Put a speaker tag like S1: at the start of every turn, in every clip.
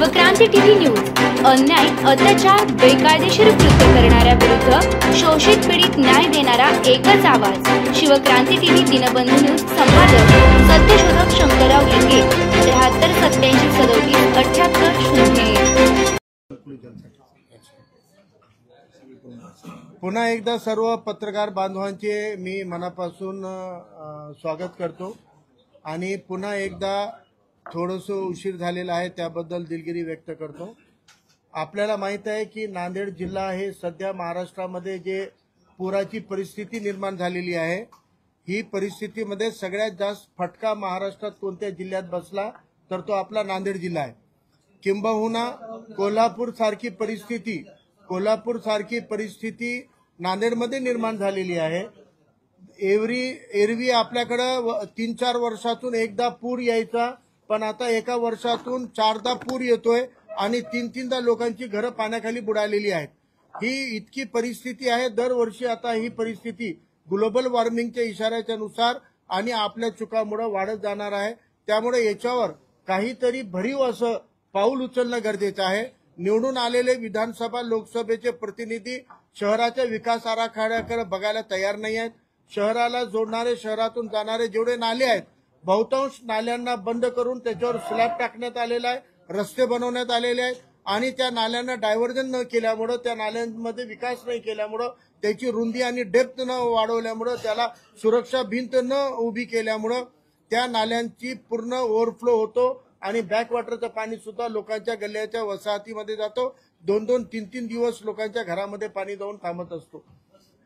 S1: Shivkranti TV news अन्याय, अत्याचार, बेकायदेशीर कृत्य करणाऱ्या विरुद्ध शोषित पीडित न्याय देणारा एकच आवाज। शिवक्रांती टीव्ही दिनबंधू न्यूज संपादक सत्यशोधक शंकरराव लिंगे 73 87 37 78 0।
S2: पुन्हा एकदा सर्व पत्रकार बांधवांचे मी मनापासून स्वागत करतो आणि पुन्हा एकदा थोडंसं उशीर झालेला आहे त्याबद्दल दिलगिरी व्यक्त करतो। आपल्याला माहित आहे की नांदेड जिल्हा हे सध्या महाराष्ट्रामध्ये जे पुराची परिस्थिती निर्माण झालेली आहे, ही परिस्थितीमध्ये सगळ्यात जास्त फटका महाराष्ट्रात कोणत्या जिल्ह्यात बसला तर तो आपला नांदेड जिल्हा आहे। किंबहुना कोल्हापूर सारखी परिस्थिती नांदेडमध्ये निर्माण झालेली आहे। एरवी आपल्याकडे 3-4 वर्षातून एकदा पूर यायचा, पण आता एका वर्षातून 4दा पूर येतोय आणि 3-3दा लोकांची घरं पाण्याखाली बुडालेली आहेत। ही इतकी परिस्थिती आहे। दरवर्षी आता ही परिस्थिती ग्लोबल वॉर्मिंगच्या इशाऱ्याच्या नुसार आणि आपल्या चुकामुळे वाढत जाणार आहे। त्यामुळे याच्यावर काहीतरी भरीव असं पाऊल उचलणं गरजेचं आहे। निवडून आलेले विधानसभा लोकसभेचे प्रतिनिधी शहराच्या विकास आराखड्याकडे बघायला तयार नाही आहेत। शहराला जोडणारे, शहरातून जाणारे जेवढे नाले आहेत, बहुतांश नाल्यांना बंद करून त्याच्यावर स्लॅब टाकण्यात आलेला आहे, रस्ते बनवण्यात आलेले आहेत आणि त्या नाल्यांना डायव्हर्जन न केल्यामुळे, त्या नाल्यांमध्ये विकास नाही केल्यामुळे, त्याची रुंदी आणि डेप्थ न वाढवल्यामुळे, त्याला सुरक्षा भिंत न उभी केल्यामुळे त्या नाल्यांची पूर्ण ओव्हरफ्लो होतो आणि बॅकवॉटरचं पाणी सुद्धा लोकांच्या गल्ल्याच्या वसाहतीमध्ये जातो। 2-2, 3-3 दिवस लोकांच्या घरामध्ये पाणी जाऊन थांबत असतो।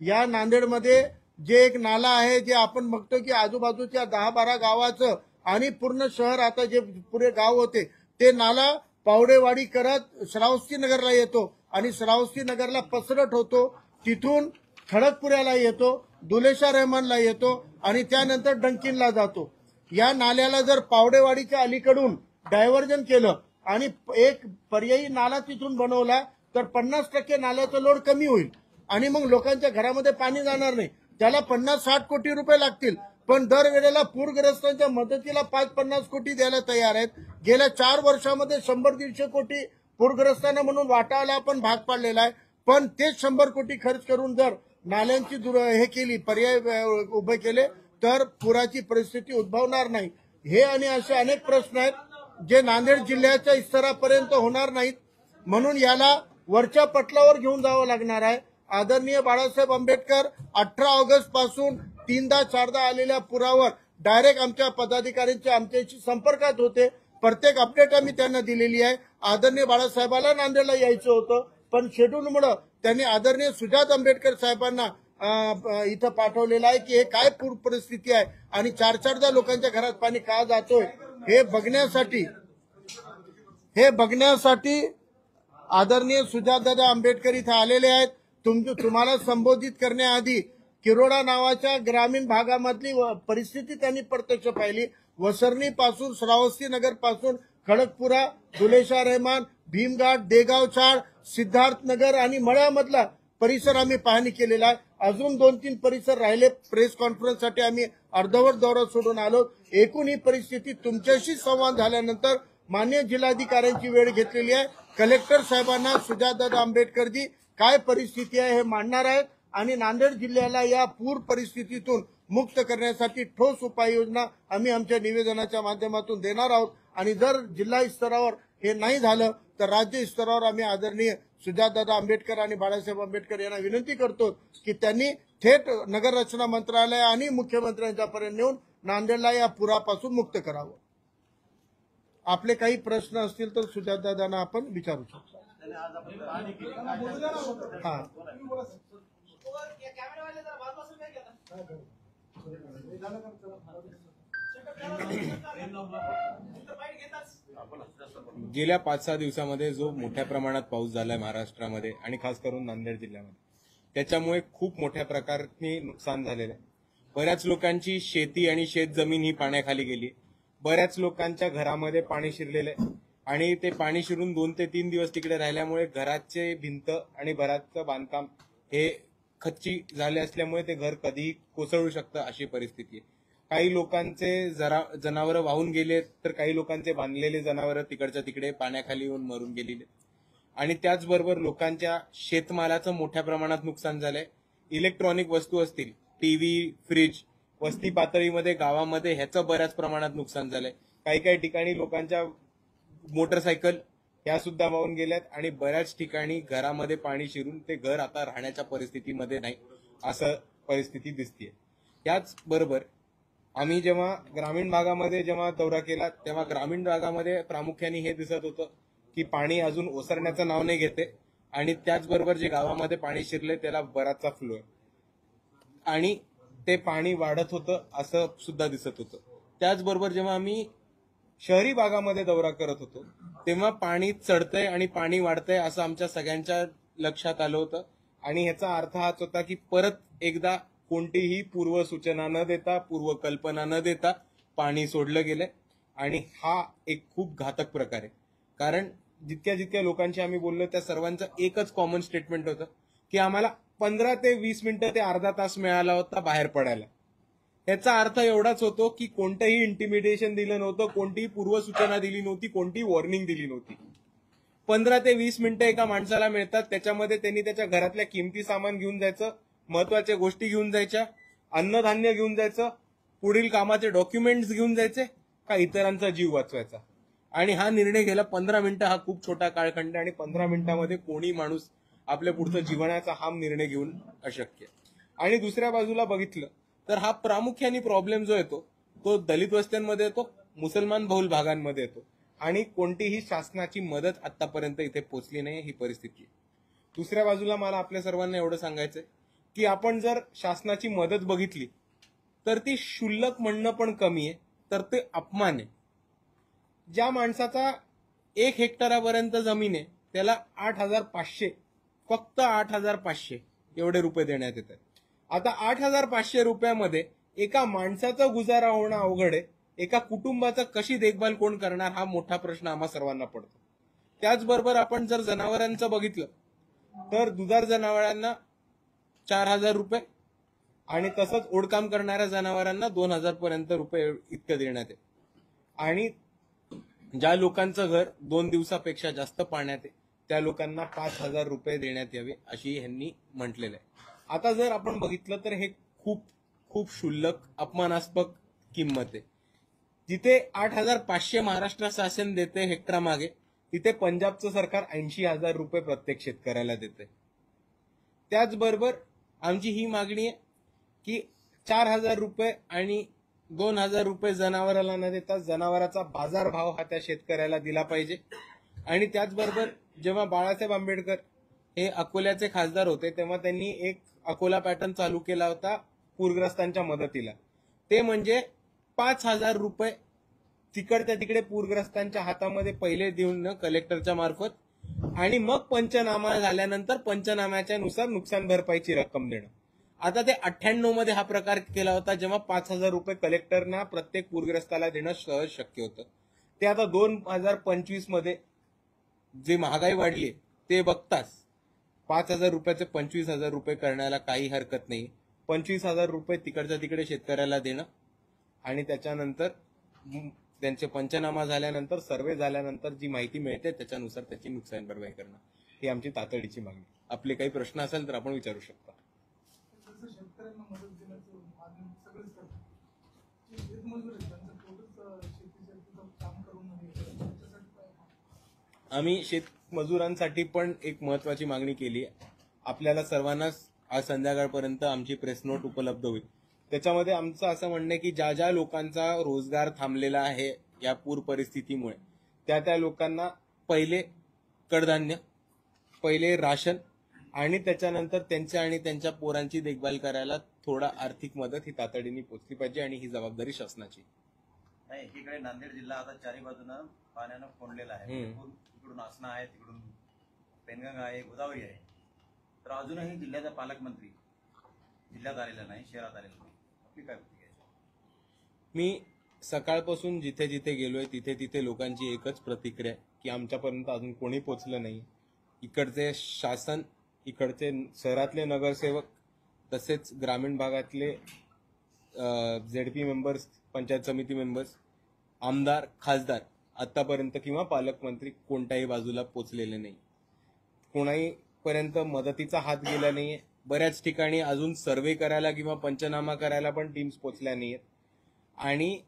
S2: या नांदेडमध्ये जे एक नाला आहे, जे आपण बघतो की आजूबाजूच्या 10-12 गावाचं आणि पूर्ण शहर, आता जे पुरे गाव होते ते नाला पावडेवाडी करत श्रावस्ती नगरला येतो आणि श्रावस्ती नगरला पसरट होतो, तिथून खडकपुऱ्याला येतो, दुलेशा रहमानला येतो आणि त्यानंतर डंकिनला जातो। या नाल्याला जर पावडेवाडीच्या अलीकडून डायव्हर्जन केलं आणि एक पर्यायी नाला तिथून बनवला तर 50% नाल्याचं लोड कमी होईल आणि मग लोकांच्या घरामध्ये पाणी जाणार नाही। त्याला 50-60 कोटी रुपये लागतील, पण दरवेळेला पूरग्रस्तांच्या मदतीला 5-50 कोटी द्यायला तयार आहेत। गेल्या 4 वर्षामध्ये 100-150 कोटी पूरग्रस्तांना म्हणून वाटायला पण भाग पाडलेला आहे, पण तेच 100 कोटी खर्च करून जर नाल्यांची हे केली, पर्याय उभे केले तर पुराची परिस्थिती उद्भवणार नाही। हे आणि असे अनेक प्रश्न आहेत जे नांदेड जिल्ह्याच्या स्तरापर्यंत होणार नाहीत, म्हणून याला वरच्या पटलावर घेऊन जावं लागणार आहे। आदरणीय बाळासाहेब आंबेडकर 18 ऑगस्ट पासून 3दा-4दा आलेल्या पुरावर डायरेक्ट आमच्या पदाधिकाऱ्यांच्या आमच्याशी संपर्कात होते। प्रत्येक अपडेट आम्ही त्यांना दिलेली आहे। आदरणीय बाळासाहेबाला नांदेडला यायचं होतं, पण शेड्यूलमुळे त्यांनी आदरणीय सुजात आंबेडकर साहेबांना इथं पाठवलेलं आहे की हे काय पूर परिस्थिती आहे आणि 4-4दा लोकांच्या घरात पाणी का जातोय हे बघण्यासाठी आदरणीय सुजातदादा आंबेडकर इथं आलेले आहेत। तुम्हाला संबोधित करण्याआधी किरोडा नावाच्या ग्रामीण भागामधली परिस्थिती त्यांनी प्रत्यक्ष पाहिली। वसरणी पासून, श्रावस्ती नगर पासून खडकपुरा, दुलेशा रहमान, भीमघाट, देगाव चाळ, सिद्धार्थ नगर आणि मळ्यामधला परिसर आम्ही पाहणी केलेला आहे। अजून 2-3 परिसर राहिले। प्रेस कॉन्फरन्ससाठी आम्ही अर्धवट दौरा सोडून आलो। एकूण ही परिस्थिती तुमच्याशी संवाद झाल्यानंतर माननीय जिल्हाधिकाऱ्यांची वेळ घेतलेली आहे। कलेक्टर साहेबांना सुजातदादा आंबेडकरजी काय परिस्थिती आहे हे मांडणार आहेत आणि नांदेड जिल्ह्याला या पूर परिस्थितीतून मुक्त करण्यासाठी ठोस उपाययोजना आम्ही आमच्या निवेदनाच्या माध्यमातून देणार आहोत आणि जर जिल्हा स्तरावर हे नाही झालं तर राज्य स्तरावर आम्ही आदरणीय सुजातदादा आंबेडकर आणि बाळासाहेब आंबेडकर यांना विनंती करतो की त्यांनी थेट नगररचना मंत्रालय आणि मुख्यमंत्र्यांच्यापर्यंत नेऊन नांदेडला या पुरापासून मुक्त करावं। आपले काही प्रश्न असतील तर सुजातदादांना आपण विचारू शकतो।
S3: गेल्या 5-6 दिवसामध्ये जो मोठ्या प्रमाणात पाऊस झालाय महाराष्ट्रामध्ये आणि खास करून नांदेड जिल्ह्यामध्ये, त्याच्यामुळे खूप मोठ्या प्रकारे नुकसान झालेलं आहे। बऱ्याच लोकांची शेती आणि शेतजमीन ही पाण्याखाली गेली। बऱ्याच लोकांच्या घरामध्ये पाणी शिरलेलं आहे आणि ते पाणी शिरून 2 ते 3 दिवस तिकडे राहिल्यामुळे घराचे भिंत आणि घराचं बांधकाम हे खच्ची झाले असल्यामुळे ते घर कधीही कोसळू शकतं अशी परिस्थिती आहे। काही लोकांचे जनावरं वाहून गेले, तर काही लोकांचे बांधलेले जनावरं तिकडच्या तिकडे पाण्याखाली येऊन मरून गेलेले. आणि त्याचबरोबर लोकांच्या शेतमालाचं मोठ्या प्रमाणात नुकसान झालंय. इलेक्ट्रॉनिक वस्तू असतील, टीव्ही, फ्रीज, वस्ती पातळीमध्ये गावामध्ये ह्याचं बऱ्याच प्रमाणात नुकसान झालंय. काही काही ठिकाणी लोकांच्या मोटरसायकल ह्या सुद्धा वाहून गेल्यात आणि बऱ्याच ठिकाणी घरामध्ये पाणी शिरून ते घर आता राहण्याच्या परिस्थितीमध्ये नाही, असं परिस्थिती दिसतीये. त्याचबरोबर आम्ही जेव्हा ग्रामीण भागामध्ये दौरा केला तेव्हा ग्रामीण भागामध्ये प्रामुख्याने हे दिसत होतं की पाणी अजून ओसरण्याचं नाव नाही घेते आणि त्याचबरोबर जे गावामध्ये पाणी शिरले त्याला बराचसा फ्लो आहे आणि ते पाणी वाढत होतं असं सुद्धा दिसत होतं. त्याचबरोबर जेव्हा आम्ही शहरी भागामध्ये दौरा करत होतो तेव्हा पाणी चढतंय आणि पाणी वाढतंय असं आमच्या सगळ्यांच्या लक्षात आलं होतं आणि ह्याचा अर्थ हाच होता की परत एकदा कोणतीही पूर्वसूचना न देता, पूर्वकल्पना न देता पाणी सोडलं गेलंय आणि हा एक खूप घातक प्रकार आहे. कारण जितक्या लोकांशी आम्ही बोललो त्या सर्वांचं एकच कॉमन स्टेटमेंट होतं की आम्हाला 15 ते 20 मिनिटं ते अर्धा तास मिळाला होता बाहेर पडायला. याचा अर्थ एवढाच होतो की कोणतंही इंटिमिडेशन दिलं नव्हतं, कोणतीही पूर्वसूचना दिली नव्हती, कोणतीही वॉर्निंग दिली नव्हती. 15 ते 20 मिनिटं एका माणसाला मिळतात, त्याच्यामध्ये त्यांनी त्याच्या घरातल्या किमती सामान घेऊन जायचं, महत्वाच्या गोष्टी घेऊन जायच्या, अन्नधान्य घेऊन जायचं, पुढील कामाचे डॉक्युमेंट्स घेऊन जायचे का इतरांचा जीव वाचवायचा. आणि हा निर्णय घ्यायला 15 मिनिटं हा खूप छोटा काळखंड आणि 15 मिनिटांमध्ये कोणी माणूस आपल्या पुढचं जीवनाचा हा निर्णय घेऊन अशक्य. आणि दुसऱ्या बाजूला बघितलं तर हा प्रामुख्याने प्रॉब्लेम जो येतो तो दलित वस्त्यांमध्ये येतो, मुसलमान बहुल भागांमध्ये येतो आणि कोणतीही शासनाची मदत आतापर्यंत इथे पोहोचली नाही ही परिस्थिती आहे. दुसऱ्या बाजूला मला आपल्या सर्वांना एवढं सांगायचंय की आपण जर शासनाची मदत बघितली तर ती क्षुल्लक म्हणणं पण कमी आहे, तर ते अपमान आहे. ज्या माणसाचा 1 हेक्टरापर्यंत जमीन आहे त्याला 8,500, फक्त 8,500 एवढे रुपये देण्यात येतात. आता 8,500 रुपयामध्ये एका माणसाचा गुजारा होणं अवघड आहे, एका कुटुंबाचा कशी देखभाल कोण करणार हा मोठा प्रश्न आम्हा सर्वांना पडतो. त्याचबरोबर आपण जर जनावरांचं बघितलं तर दुधाळ जनावरांना 4,000 रुपये आणि तसंच ओढकाम करणाऱ्या जनावरांना 2,000 पर्यंत रुपये इतकं देण्यात आहे. आणि ज्या लोकांचं घर 2 दिवसापेक्षा जास्त पाण्यात आहे त्या लोकांना 5,000 रुपये देण्यात यावे अशी ह्यांनी म्हटलेलं आहे. आता जर आपण बघितलं तर हे खूप खूप क्षुल्लक अपमानास्पद किंमत आहे. जिथे 8,500 महाराष्ट्र शासन देते हेक्टरा मागे, तिथे पंजाबचं सरकार 80,000 रुपये प्रत्येक शेतकऱ्याला देते. त्याचबरोबर आमची ही मागणी आहे की 4,000 रुपये आणि 2,000 रुपये जनावराला न देता जनावराचा बाजारभाव हा त्या शेतकऱ्याला दिला पाहिजे. आणि त्याचबरोबर जेव्हा बाळासाहेब आंबेडकर हे अकोल्याचे खासदार होते तेव्हा त्यांनी एक अकोला पॅटर्न चालू केला होता पूरग्रस्तांच्या मदतीला. ते म्हणजे 5,000 रुपये तिकडच्या तिकडे पूरग्रस्तांच्या हातामध्ये पहिले देऊन कलेक्टरच्या मार्फत आणि मग पंचनामा झाल्यानंतर पंचनाम्याच्या नुसार नुकसान भरपाईची रक्कम देणं. आता ते 98 मध्ये हा प्रकार केला होता जेव्हा 5,000 रुपये कलेक्टरना प्रत्येक पूरग्रस्ताला देणं सहज शक्य होतं. ते आता 2025 मध्ये जे महागाई वाढली ते बघताच 5,000 रुपयाचे 25,000 रुपये करण्याला काही हरकत नाही. 25,000 रुपये तिकडच्या तिकडे शेतकऱ्याला देणं आणि त्याच्यानंतर त्यांचे पंचनामा झाल्यानंतर सर्वे झाल्यानंतर जी माहिती मिळते त्याच्यानुसार त्याची नुकसान भरपाई करणं ही आमची तातडीची मागणी. आपले काही प्रश्न असेल तर आपण विचारू शकता. आम्ही शेतमजुरांसाठी पण एक महत्वाची मागणी केली आहे. आपल्याला सर्वांनाच आज संध्याकाळपर्यंत आमची प्रेस नोट उपलब्ध होईल. त्याच्यामध्ये आमचं असं म्हणणं आहे की ज्या ज्या लोकांचा रोजगार थांबलेला आहे या पूर परिस्थितीमुळे त्या लोकांना पहिले कडधान्य, पहिले राशन आणि त्याच्यानंतर त्यांच्या आणि त्यांच्या पोरांची देखभाल करायला थोडा आर्थिक मदत ही तातडीने पोहोचली पाहिजे आणि ही जबाबदारी शासनाची.
S4: नाही, एकीकडे नांदेड जिल्हा आता चारी बाजूनं पाण्यानं कोंडलेला आहे. इकडून आसना आहे, तिकडून पेनगंगा आहे, गोदावरी आहे. तर अजूनही जिल्ह्याचा पालकमंत्री जिल्ह्यात आलेला नाही, शहरात आलेला नाही. आपली काय प्रतिक्रिया?
S3: मी सकाळपासून जिथे जिथे गेलोय तिथे तिथे लोकांची एकच प्रतिक्रिया आहे की आमच्यापर्यंत अजून कोणी पोहोचलं नाही. इकडचे शासन, इकडचे शहरातले नगरसेवक तसेच ग्रामीण भागातले ZP मेंबर्स, पंचायत समिती मेंबर्स, आमदार, खासदार आतापर्यंत किंवा पालकमंत्री कोणत्याही बाजूला पोचलेले नाही. कोणाही पर्यंत मदतीचा हात गेला नाहीये. बऱ्याच ठिकाणी अजून सर्व्हे करायला किंवा पंचनामा करायला पण टीम्स पोचल्या नाहीयेत. आणि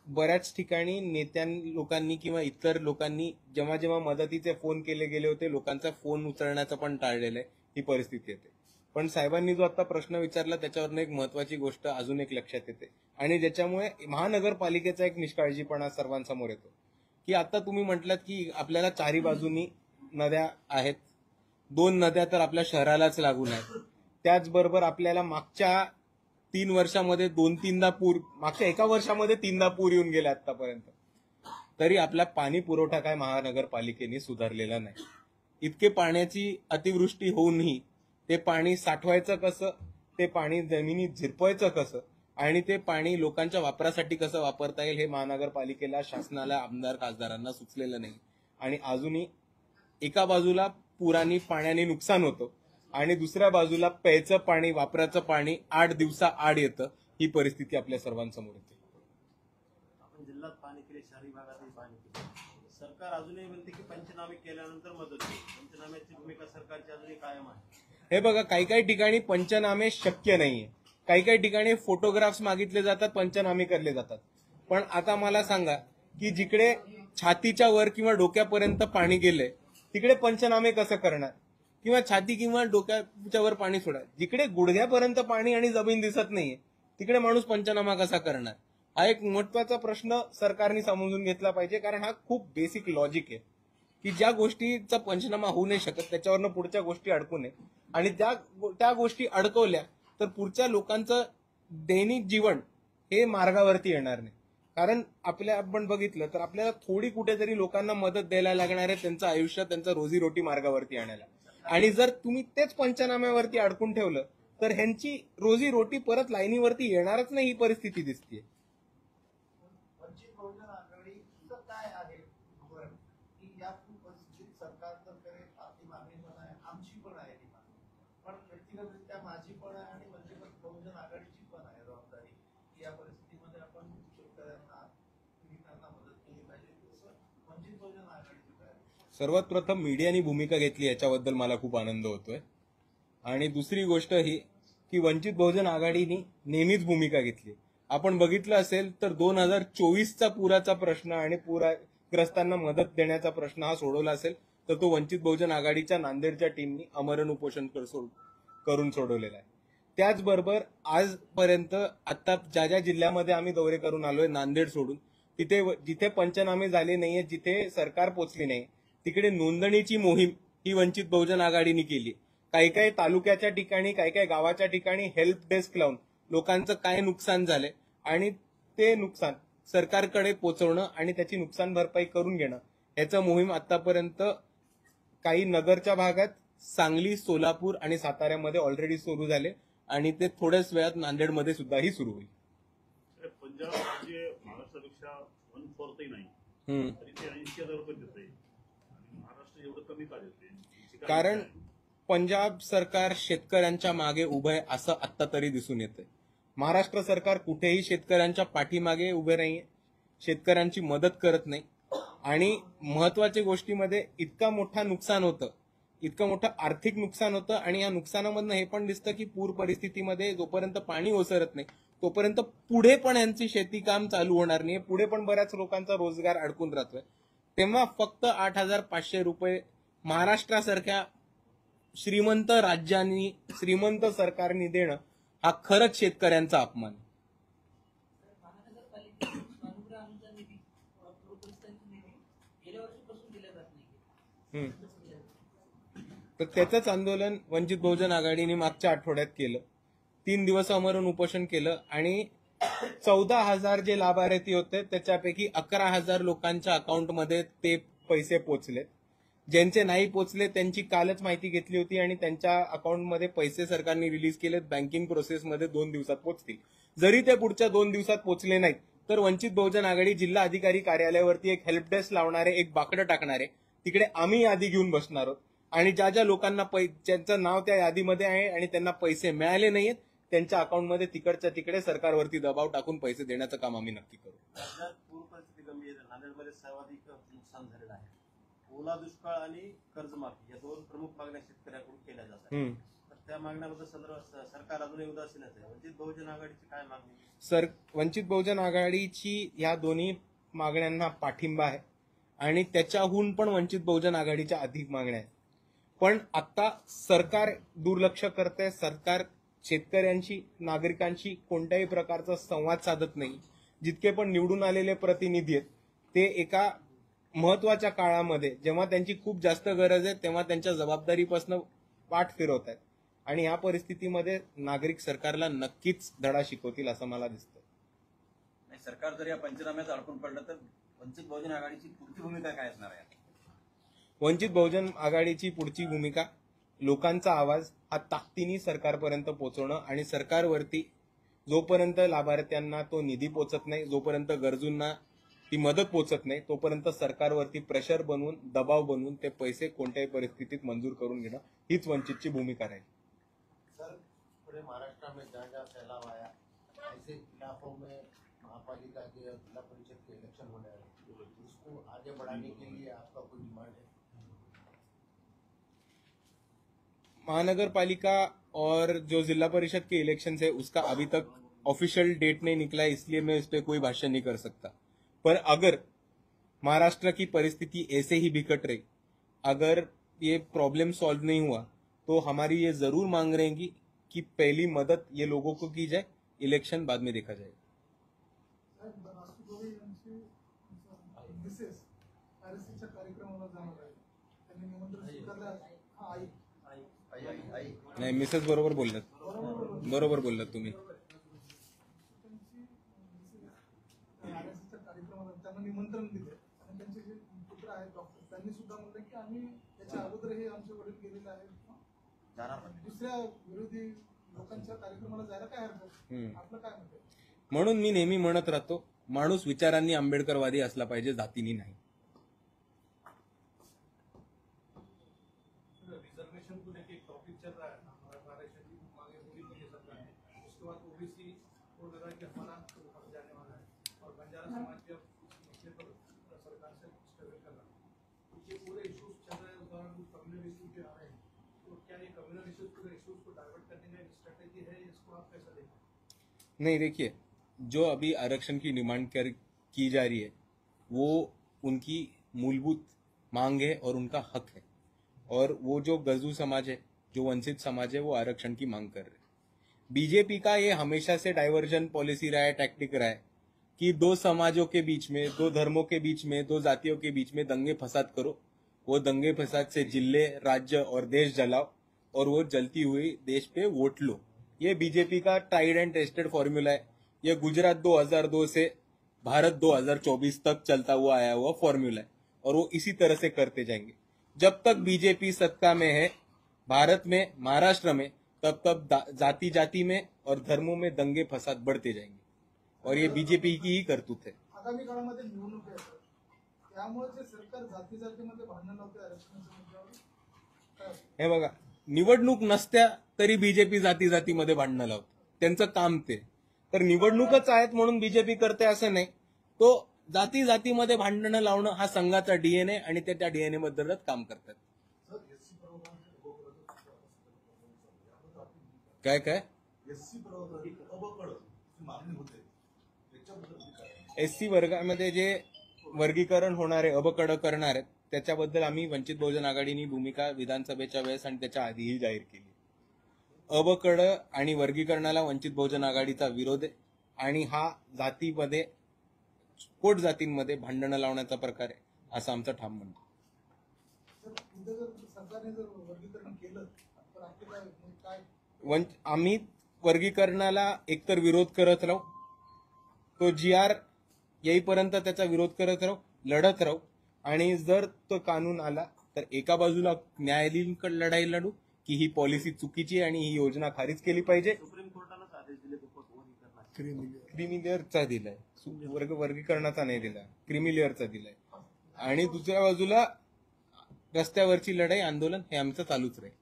S3: बऱ्याच ठिकाणी लोकांनी किंवा इतर लोकांनी जेव्हा जेव्हा मदतीचे फोन केले गेले होते, लोकांचा फोन उचलण्याचं पण टाळलेलं आहे. ही परिस्थिती येते. पण साहेबांनी जो आता प्रश्न विचारला त्याच्यावरनं एक महत्वाची गोष्ट अजून एक लक्षात येते आणि ज्याच्यामुळे महानगरपालिकेचा एक निष्काळजीपणा सर्वांसमोर येतो की आता तुम्ही म्हटलात की आपल्याला चारी बाजूनी नद्या आहेत. 2 नद्या तर आपल्या शहरालाच लागून आहेत. त्याचबरोबर आपल्याला मागच्या 3 वर्षामध्ये 2-3दा पूर, मागच्या 1 वर्षामध्ये 3दा पूर येऊन गेले आतापर्यंत. तरी आपला पाणी पुरवठा काय महानगरपालिकेने सुधारलेला नाही. इतके पाण्याची अतिवृष्टी होऊनही ते पाणी साठवायचं कसं, ते पाणी जमिनीत झिरपायचं कसं आणि ते पाणी लोकांच्या वापरासाठी कसं वापरता येईल हे महानगरपालिकेला, शासनाला, आमदार, खासदारांना सुचलेलं नाही. आणि अजूनही एका बाजूला पुराने पाण्याने नुकसान होतं आणि दुसऱ्या बाजूला प्यायचं पाणी, वापराचं पाणी 8 दिवसाआड येतं. ही परिस्थिती आपल्या सर्वांसमोर येते.
S5: आपण जिल्ह्यात पाणी केले, शहरी भागातही पाणी केले. सरकार अजूनही म्हणते की पंचनामे केल्यानंतर मदत होईल. पंचनाम्याची भूमिका सरकारची अजूनही कायम आहे.
S3: हे बघा, काही काही ठिकाणी पंचनामे शक्य नाहीये. काही काही ठिकाणी फोटोग्राफ्स मागितले जातात, पंचनामे करले जातात. पण आता मला सांगा की जिकडे छातीच्या वर किंवा डोक्यापर्यंत पाणी गेलंय तिकडे पंचनामे कसं करणार, किंवा छाती किंवा डोक्याच्या वर पाणी सोडा. जिकडे गुडघ्यापर्यंत पाणी आणि जमीन दिसत नाहीये तिकडे माणूस पंचनामा कसा करणार. हा एक महत्वाचा प्रश्न सरकारने समजून घेतला पाहिजे. कारण हा खूप बेसिक लॉजिक आहे की ज्या गोष्टीचा पंचनामा होऊ नाही शकत त्याच्यावरनं पुढच्या गोष्टी अडकू नये. आणि त्या गोष्टी अडकवल्या तर पुढच्या लोकांचं दैनिक जीवन हे मार्गावरती येणार नाही. कारण आपण बघितलं तर आपल्याला थोडी कुठेतरी लोकांना मदत द्यायला लागणार आहे त्यांचं आयुष्य, त्यांचं रोजीरोटी मार्गावरती आणायला. आणि जर तुम्ही तेच पंचनाम्यावरती अडकून ठेवलं तर ह्यांची रोजीरोटी परत लाईनीवरती येणारच नाही. ही परिस्थिती दिसतीये.
S6: वंचित बहुजन आघाडीचं काय आहे धोरण की या परिस्थितीत सरकार तर करेल, आपली मागणी पण आहे, आमची पण आहे ती मागणी, पण व्यक्तिगतरित्या माझी पण आहे आणि वंचित बहुजन आघाडीची पण आहे जबाबदारी की या परिस्थितीमध्ये आपण शेतकऱ्यांना, पीडितांना मदत केली पाहिजे. तसं वंचित बहुजन आघाडीचं काय?
S3: सर्वात प्रथम मीडियानी भूमिका घेतली याच्याबद्दल मला खूप आनंद होतोय. आणि दुसरी गोष्ट ही की वंचित बहुजन आघाडीने नेहमीच भूमिका घेतली. आपण बघितलं असेल तर 2024चा पुराचा प्रश्न आणि पूरग्रस्तांना मदत देण्याचा प्रश्न हा सोडवला असेल तर तो वंचित बहुजन आघाडीच्या नांदेडच्या टीमनी आमरण उपोषण करून सोडवलेला आहे. त्याचबरोबर आजपर्यंत आता ज्या जिल्ह्यामध्ये आम्ही दौरे करून आलोय, नांदेड सोडून, जिथे पंचनामे झाले नाहीये, जिथे सरकार पोचली नाही, तिकडे नोंदणीची मोहीम ही वंचित बहुजन आघाडीने केली. काही काही तालुक्याच्या ठिकाणी, काही काही गावाच्या ठिकाणी हेल्प डेस्क लावून लोकांचं काय नुकसान झालंय आणि ते नुकसान सरकारकडे पोहोचवणं आणि त्याची नुकसान भरपाई करून घेणं याचं मोहीम आतापर्यंत काही नगरच्या भागात, सांगली, सोलापूर आणि साताऱ्यामध्ये ऑलरेडी सुरू झाले आणि ते थोड्याच वेळात नांदेडमध्ये सुद्धा ही सुरू होईल.
S5: पंजाब राज्य महाराष्ट्रापेक्षा 1/4 नाही तरी ते 80,000 रुपये देते. महाराष्ट्र एवढं कमी का देते?
S3: कारण पंजाब सरकार शेतकऱ्यांच्या मागे उभं आहे असं आत्ता तरी दिसून येतंय. महाराष्ट्र सरकार कुठेही शेतकऱ्यांच्या पाठीमागे उभे नाहीये, शेतकऱ्यांची मदत करत नाही. आणि महत्वाच्या गोष्टीमध्ये इतका मोठा नुकसान होतं, इतकं मोठं आर्थिक नुकसान होतं आणि या नुकसानामधनं हे पण दिसतं की पूर परिस्थितीमध्ये जोपर्यंत पाणी ओसरत नाही तोपर्यंत पुढे पण यांची शेती काम चालू होणार नाही, पुढे पण बऱ्याच लोकांचा रोजगार अडकून राहतोय. तेव्हा फक्त 8,500 रुपये महाराष्ट्रासारख्या श्रीमंत राज्यांनी, श्रीमंत सरकारने देणं हा खरंच शेतकऱ्यांचा अपमान. तर त्याचंच आंदोलन वंचित बहुजन आघाडीने मागच्या आठवड्यात केलं. 3 दिवस आमरण उपोषण केलं आणि 14,000 जे लाभार्थी होते त्याच्यापैकी 11,000 लोकांच्या अकाउंटमध्ये ते पैसे पोचले. ज्यांचे नाही पोचले त्यांची कालच माहिती घेतली होती आणि त्यांच्या अकाउंटमध्ये पैसे सरकारने रिलीज केलेत. बँकिंग प्रोसेसमध्ये 2 दिवसात पोचतील. जरी ते पुढच्या 2 दिवसात पोचले नाहीत तर वंचित बहुजन आघाडी जिल्हा अधिकारी कार्यालयावरती एक हेल्प डेस्क लावणारे, एक बाकडं टाकणारे, तिकडे आम्ही यादी घेऊन बसणार आहोत आणि ज्या ज्या लोकांना ज्यांचं नाव त्या यादीमध्ये आहे आणि त्यांना पैसे मिळाले नाहीयेत त्यांच्या अकाउंटमध्ये तिकडच्या तिकडे सरकारवरती दबाव टाकून पैसे देण्याचं काम आम्ही नक्की करू.
S5: राज्यात पूर परिस्थिती गंभीर आहे. नांदेडमध्ये सर्वाधिक नुकसान झालेलं आहे. ओला दुष्काळ आणि कर्जमाफी या दोन प्रमुख मागण्या शेतकऱ्यांकडून केल्या जात आहेत. तर त्या मागण्याबद्दल सरकार अजूनही उदासीनच आहे. वंचित बहुजन आघाडीची काय मागणी?
S3: वंचित बहुजन आघाडीची या दोन्ही मागण्यांना पाठिंबा आहे आणि त्याच्याहून पण वंचित बहुजन आघाडीच्या अधिक मागण्या आहेत. पण आता सरकार दुर्लक्ष करते. सरकार शेतकऱ्यांशी, नागरिकांशी कोणत्याही प्रकारचा संवाद साधत नाही. जितके पण निवडून आलेले प्रतिनिधी आहेत ते एका महत्वाच्या काळामध्ये जेव्हा त्यांची खूप जास्त गरज आहे तेव्हा त्यांच्या जबाबदारीपासून पाठ फिरवत आहेत आणि या परिस्थितीमध्ये नागरिक सरकारला नक्कीच धडा शिकवतील असं मला दिसतं.
S4: सरकार जर या पंचनाम्यात अडकून पडलं तर वंचित बहुजन आघाडीची पुढची भूमिका काय असणार आहे?
S3: वंचित बहुजन आघाडीची पुढची भूमिका लोकांचा आवाज हा ताकदीने सरकारपर्यंत पोहोचवणं आणि सरकारवरती जोपर्यंत लाभार्थ्यांना तो निधी पोचत नाही, जोपर्यंत गरजूंना ती मदत पोचत नाही, तोपर्यंत सरकारवरती प्रेशर बनवून, दबाव बनवून ते पैसे कोणत्याही परिस्थितीत मंजूर करून घेणं हीच वंचितची भूमिका राहील.
S6: सर, पूरे महाराष्ट्र में जहाँ जहाँ सैलाब आया ऐसे इलाकों में महापालिका के जिला परिषद के इलेक्शन होने हैं, उसको आगे बढ़ाने के लिए आपका कोई डिमांड है?
S3: महानगर पालिका और जो जिला परिषद के इलेक्शन है उसका अभी तक ऑफिशियल डेट नहीं निकला है, इसलिए मैं इस पर कोई भाष्य नहीं कर सकता. पर अगर महाराष्ट्र की परिस्थिति ऐसे ही बिकट रही, अगर ये प्रॉब्लम सॉल्व नहीं हुआ तो हमारी ये जरूर मांग रहेगी कि पहली मदत ये लोगों को की जाए, इलेक्शन बाद में देखा जाएगा. नाही, मिसेस बरोबर बोललात तुम्ही.
S7: त्यांना निमंत्रण दिले आणि त्यांचे जे पुत्र आहेत डॉक्टर त्यांनी सुद्धा म्हणलं की आम्ही याच्या अगोदरही आमचे वडील गेलेले आहेत, दुसऱ्या विरोधी लोकांच्या कार्यक्रमाला जायला काय हरकत? आपलं काय म्हणतं?
S3: म्हणून मी नेहमी म्हणत राहतो, माणूस विचारांनी आंबेडकरवादी असला पाहिजे, जातीनी नाही.
S7: रिजर्वेशन को लेकर एक टॉपिक चल रहा है, महाराष्ट्र मांगे पूरी की सरकार है, उसके बाद ओबीसी बोल रहा है कि हमारा हक जाने वाला है और बंजारा समाज के मसले पर सरकार से स्ट्रगल कर रहा है. ये पूरे इश्यूज चल रहे हैं, उस दौरान कुछ कम्युनल इश्यू के आ रहे हैं, तो क्या ये कम्युनल इश्यूज को डाइवर्ट करने का एक स्ट्रेटेजी है? इसको आप कैसा देखते हैं?
S3: नहीं, देखिए, जो अभी आरक्षण की डिमांड की जा रही है वो उनकी मूलभूत मांग है और उनका हक है. और वो जो गरजू समाज है, जो वंचित समाज है, वो आरक्षण की मांग कर रहे हैं. बीजेपी का ये हमेशा से डाइवर्जन पॉलिसी रहा है, टैक्टिक रहा है कि दो समाजों के बीच में, दो धर्मों के बीच में, दो जातियों के बीच में दंगे फसाद करो, वो दंगे फसाद से जिले, राज्य और देश जलाओ और वो जलती हुई देश पे वोट लो. ये बीजेपी का ट्राइड एंड टेस्टेड फॉर्मूला है. ये गुजरात 2002 से भारत 2024 तक चलता हुआ आया हुआ फॉर्मूला है और वो इसी तरह से करते जाएंगे. जब तक बीजेपी सत्ता में है भारत में, महाराष्ट्र में, तब तक जाति जाति में और धर्मों में दंगे फसाद बढ़ते जाएंगे और ये बीजेपी की ही करतूत है.
S7: आगामी काळामध्ये निवडणूक आहे, त्यामुळे जे सरकार जाती जातीमध्ये भांडण लावते आरक्षणाच्या मुद्द्यावर.
S3: हे बघा, निवडणूक नसत्या तरी बीजेपी जाती जातीमध्ये भांडणं लावते, त्यांचं काम ते. तर निवडणूकच आहेत म्हणून बीजेपी करते असं नाही. तो जाती जातीमध्ये भांडणं लावणं हा संघाचा डीएनए आणि ते त्या डीएनए बद्दलच काम करतात. काय काय एससी वर्गामध्ये जे वर्गीकरण होणार आहे, अबकड करणार आहेत, त्याच्याबद्दल आम्ही वंचित बहुजन आघाडीनी भूमिका विधानसभेच्या वेळेस आणि त्याच्या आधीही जाहीर केली. अबकड आणि वर्गीकरणाला वंचित बहुजन आघाडीचा विरोध आहे आणि हा जातीमध्ये, पोट जातींमध्ये भांडणं लावण्याचा प्रकार आहे असं आमचं ठाम म्हणणं.
S7: सरकारने जर वर्गीकरण केलं तर आपल्याला काय?
S3: आम्ही वर्गीकरणाला एकतर विरोध करत राहू, तो GR येईपर्यंत त्याचा विरोध करत राहू, लढत राहू आणि जर तो कानून आला तर एका बाजूला न्यायालयीन लढाई लढू की ही पॉलिसी चुकीची आणि ही योजना खारिज केली पाहिजे.
S5: सुप्रीम कोर्टानंच आदेश दिले
S3: क्रिमिलेअरचा दिलाय, वर्गीकरणाचा नाही दिला, क्रिमिलेअरचा दिलाय. आणि दुसऱ्या बाजूला रस्त्यावरची लढाई, आंदोलन हे आमचं चालूच राहील.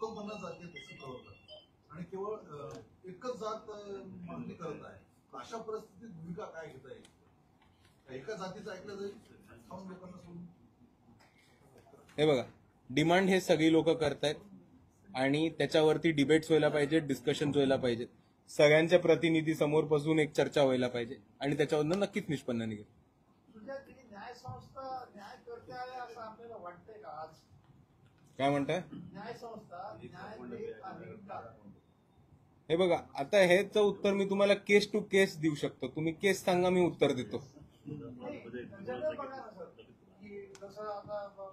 S6: 49 जाती तशी प्रवर्तक आणि केवळ एकच जात मागणी करत आहे. अशा परिस्थितीत भूमिका काय घेता येईल? एका जातीचं ऐकलं जाईल खाऊन लोकांना सोडून.
S3: हे बघा, डिमांड हे सगळी लोक करतायत आणि त्याच्यावरती डिबेट्स व्हायला पाहिजे, डिस्कशन व्हायला पाहिजे, सगळ्यांच्या प्रतिनिधी समोर बसून एक चर्चा व्हायला पाहिजे आणि त्याच्यावरनं नक्कीच निष्पन्न निघेल.
S6: न्याय संस्था न्याय करते आहे असं आपल्याला वाटतंय का आज?
S3: काय म्हणताय?
S6: न्याय संस्था न्याय देत आहे का?
S3: हे बघा, आता ह्याचं उत्तर मी तुम्हाला केस टू केस देऊ शकतो. तुम्ही केस सांगा, मी उत्तर देतो.
S6: जनरल बघा ना सर, की जसं आता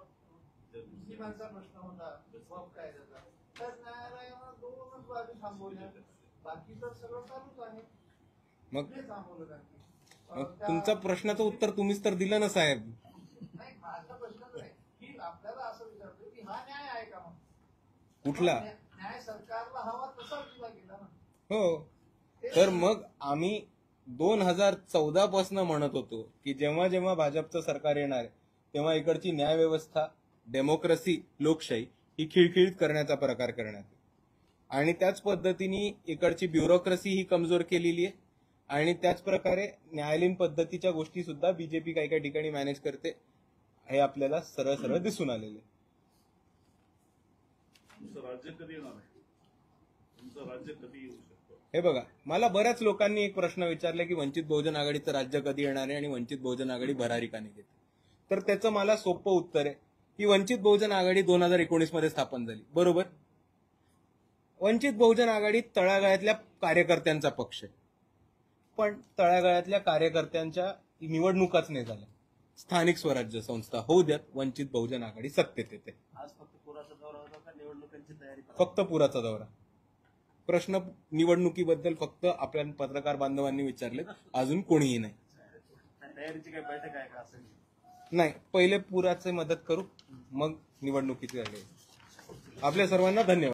S6: मुस्लिमांचा प्रश्न होता वक्फ कायद्याचा, तर न्यायालयानं 2 बाजू थांबवल्या, बाकी तर सगळं चालूच आहे.
S3: मग
S6: थांबवलं त्यांनी.
S3: तुमचा प्रश्नाचं उत्तर तुम्हीच तर दिलं ना साहेब.
S6: नाही, माझा प्रश्नच नाही की आपल्याला असं विचारतो की हा न्याय आहे का? मग
S3: कुठला
S6: न्याय सरकारला हवा तसा दिला गेला ना.
S3: हो, तर मग आम्ही 2014 पासून म्हणत होतो की जेव्हा जेव्हा भाजपचं सरकार येणार आहे तेव्हा इकडची न्यायव्यवस्था, डेमोक्रेसी, लोकशाही ही खिळखिळीत करण्याचा प्रकार करण्यात येईल आणि त्याच पद्धतीने इकडची ब्युरोक्रेसी ही कमजोर केलेली आहे आणि त्याच प्रकारे न्यायालयीन पद्धतीच्या गोष्टी सुद्धा बीजेपी काही काही ठिकाणी मॅनेज करते, हे आपल्याला सरळ सरळ दिसून आलेले.
S8: राज्य कधी येणार आहे? तुमचं राज्य कधी येऊ शकतं?
S3: हे बघा, मला बऱ्याच लोकांनी एक प्रश्न विचारला की वंचित बहुजन आघाडीचं राज्य कधी येणार आहे आणि वंचित बहुजन आघाडी भरारी का नाही घेते. तर त्याचं मला सोपं उत्तर आहे की वंचित बहुजन आघाडी 2019 मध्ये स्थापन झाली, बरोबर. वंचित बहुजन आघाडी तळागाळातल्या कार्यकर्त्यांचा पक्ष आहे, पण तळागाळातल्या कार्यकर्त्यांच्या निवडणुकाच नाही झाल्या. स्थानिक स्वराज्य संस्था होऊ द्यात, वंचित बहुजन आघाडी सत्तेत येते.
S5: आज फक्त पुराचा दौरा होता का निवडणुकांची तयारी?
S3: फक्त पुराचा दौरा. प्रश्न निवडणुकीबद्दल फक्त आपल्या पत्रकार बांधवांनी विचारले, अजून कोणीही नाही.
S5: तयारीची काही बैठक आहे का? असं
S3: नाही, पहिले पुराचे मदत करू, मग निवडणुकीची तयारी. आपल्या सर्वांना धन्यवाद.